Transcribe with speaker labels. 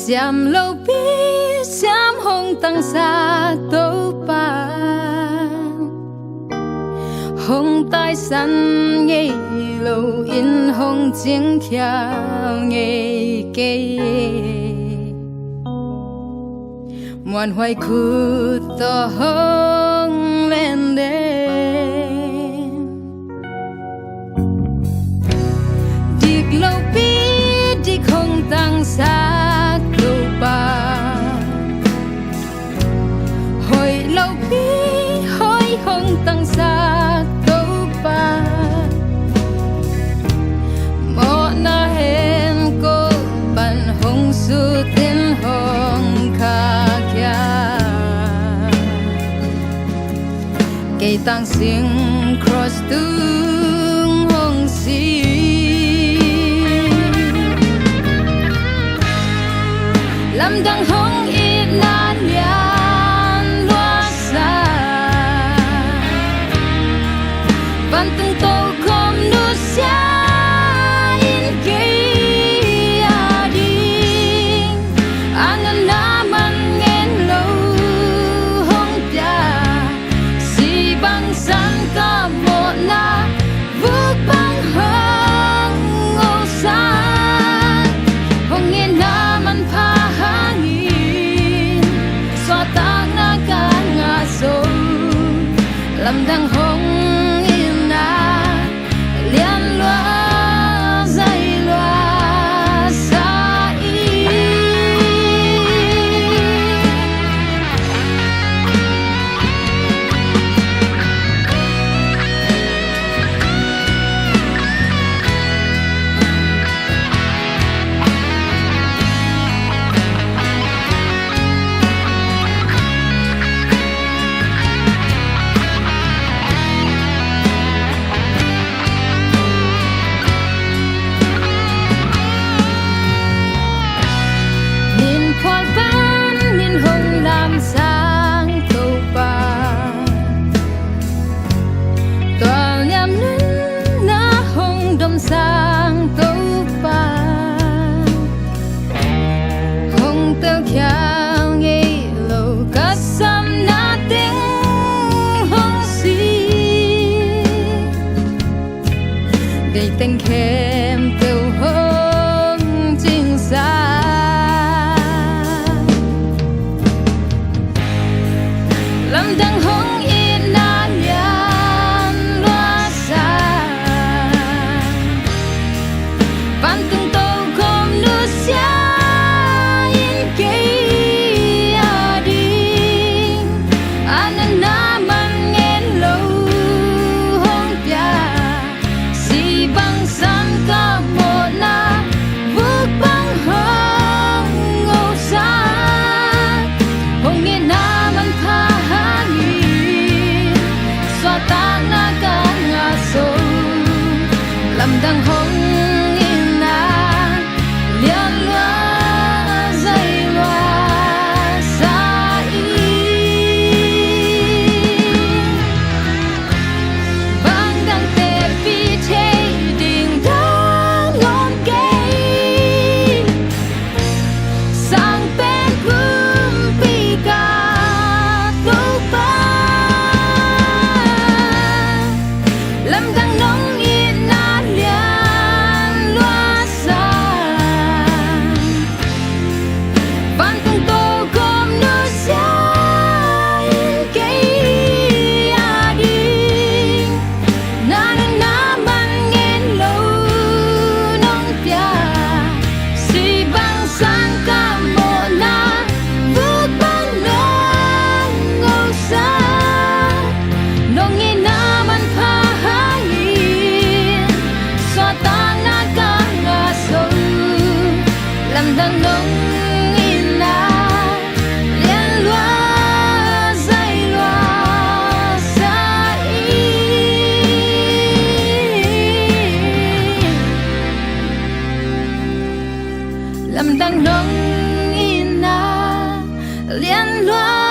Speaker 1: Xiam lâu bi xiam hồng tăng xa tố ba hồng tai san nghe lâu in hồng tiếng khéo nghe kê muôn hoài khu to hồng lên đêm điệp lâu bi điệp hồng tăng xa tố ba hồi lâu bi hồi hồng tăng xa tố ba mọ na hen cô ban hồng su tin hồng kha kya cây tăng sing cross tung hồng si lâm đăng hồng ít nan yan loa xa văn từng tô không nu xa in kê a đi anh na man nghen lâu hồng tia si băng san ca một na vước băng hồng ngô xa hồng nghe na man pha lâm đăng hồng in na liên loa dây loa xa y sang tố ba hồng tơ khéo nghe lâu cắt xăm na tiếng hồng si để tình khem tiêu hồng chính xa lâm đăng hồng in na yan loa xa văn từng tô không nu xa in kê a đi anh na man nghen lâu hồng tia si băng san ca một na vước băng hồng ngô xa hồng nghe na man pha nghi xoa ta na ca ngã sâu lâm đăng hồng lâm đăng nông in na liên loa